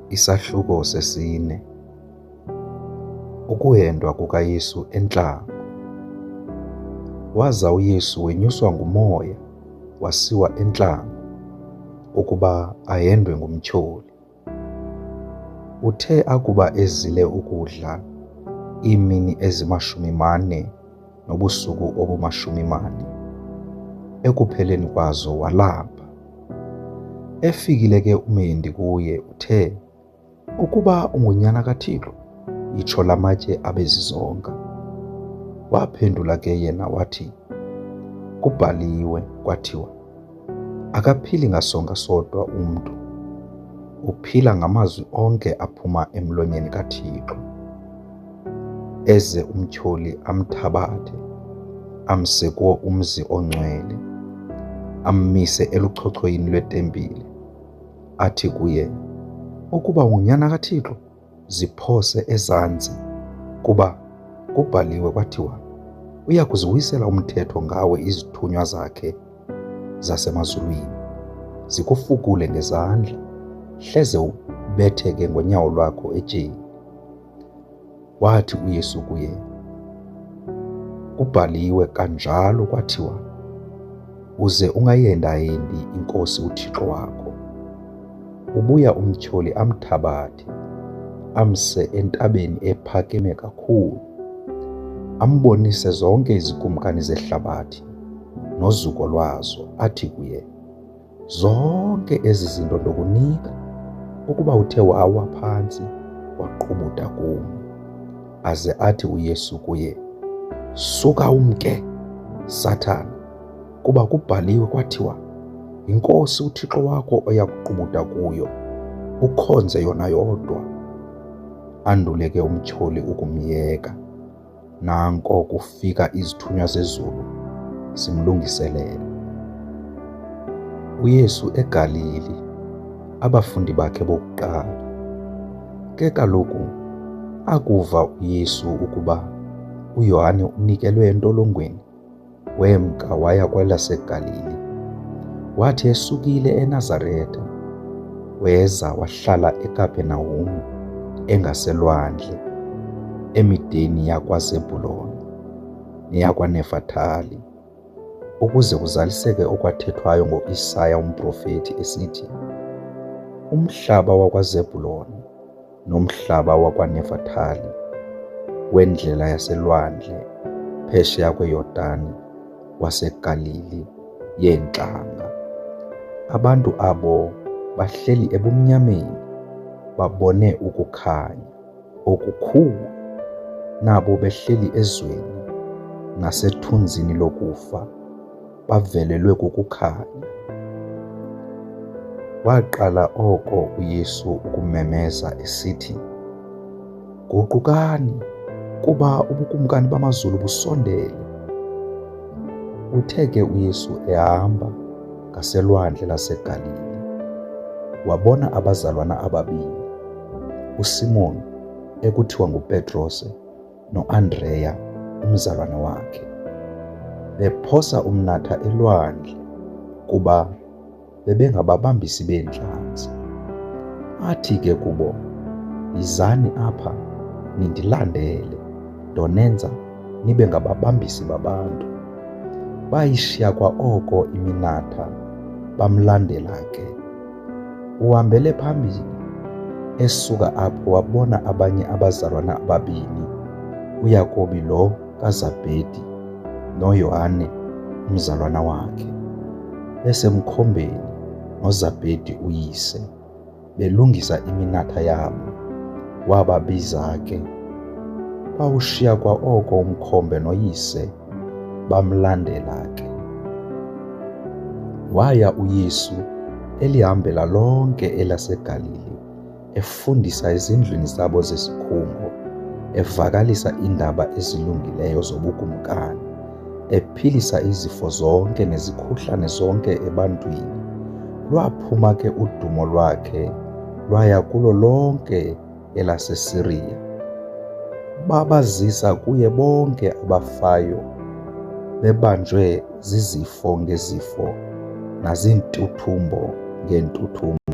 Isahluko sesine. Ukuhendwa kukaYesu entlango. Waza uYesu wenyuswa ngumoya wasiwa entlango ukuba ahendwe ngumtyholi. Uthe akuba ezile ukudla iimini ezi-40 nobusuku obu-40, ekupheleni kwazo walamba. Efikile ke umhendi kuye uthe, "Ukuba unguNyana kaThixo, yitsho la matye abe zizonka." Waphendula ke yena wathi, "Kubhaliwe kwathiwa, akaphili ngasonka sodwa umntu, uphila ngamazwi onke aphuma emlonyeni kaThixo." Eze umtyholi amthabathe, amse kuwo umzi ongcwele, ammise eluchochoyini lwetempile, athi kuye, "Ukuba unguNyana kaThixo, ziphose ezantsi, kuba kubhaliwe kwathiwa, uya kuziwisela umthetho ngawe izithunywa zakhe zasemazulwini, zikufukule ngezandla, hleze ubetheke ngonyawo lwakho etyeni." Wathi uYesu kuye, "Kubhaliwe kanjalo kwathiwa, uze ungayihendahendi iNkosi uThixo wakho." Ubuya umtyholi amthabathe, amse entabeni ephakeme kakhulu, ambonise zonke izikumkani zehlabathi nozuko lwazo, athi kuye, "Zonke ezi zinto ndokunika ukuba uthe wawa phantsi waqubutha kum." Aze athi uYesu kuye, "Suka umke, Sathana, kuba kubhaliwe kwathiwa, yiNkosi uThixo wakho oya kuqubutha kuyo, ukhonze yona yodwa." Andule ke umtyholi ukumyeka. Nanko kufika izithunywa zezulu zimlungiselela. UYesu eGalili, abafundi bakhe bokuqala. Ke kaloku akuva uYesu ukuba uYohane unikelwe entolongweni, wemka waya kwelaseGalili. Wathi esukile eNazaretha, weza wahlala eKapenawume engaselwandle, emideni yakwaZebhuloni neyakwaNefathali, ukuze kuzaliseke okwathethwayo ngo-Isaya umprofeti esithi, "Umhlaba wakwaZebhuloni nomhlaba wakwaNefathali, wendlela yaselwandle phesheya kweYordani, waseGalili yeentlanga. Abantu abo bahleli ebumnyameni babone ukukhanya okukhulu, nabo behleli ezweni nasethunzini lokufa bavelelwe kukukhanya." Waqala oko uYesu ukumemeza esithi, "Guqukani, kuba ubukumkani bamazulu busondele." Uthe ke uYesu ehamba ngaselwandle laseGalili, wabona abazalwana ababini, uSimoni ekuthiwa nguPetrose noAndreya umzalwana wakhe, bephosa umnatha elwandle kuba bebengababambisi beentlanzi. Athi ke kubo, "Yizani apha nindilandele, ndonenza nibe ngababambisi babantu." Bayishiya kwa oko iminatha, bamlandela ke. Uhambele phambili, esuka apho wabona abanye abazalwana ababini, uYakobi lo kaZabhedi noYohane umzalwana wakhe, besemkhombeni noZabhedi uyise, belungisa iminatha yabo. Wababiza ke. Bawushiya kwa oko umkhombe noyise, bamlandela ke. Waya uYesu elihambela lonke elaseGalili, efundisa ezindlwini zabo zesikhungo, evakalisa iindaba ezilungileyo zobukumkani, ephilisa izifo zonke nezikhuhlane zonke ebantwini. Lwaphuma ke udumo lwakhe lwaya kulo lonke elaseSiriya. Babazisa kuye bonke abafayo bebanjwe zizifo ngezifo naziintuthumbo ngeentuthumbo.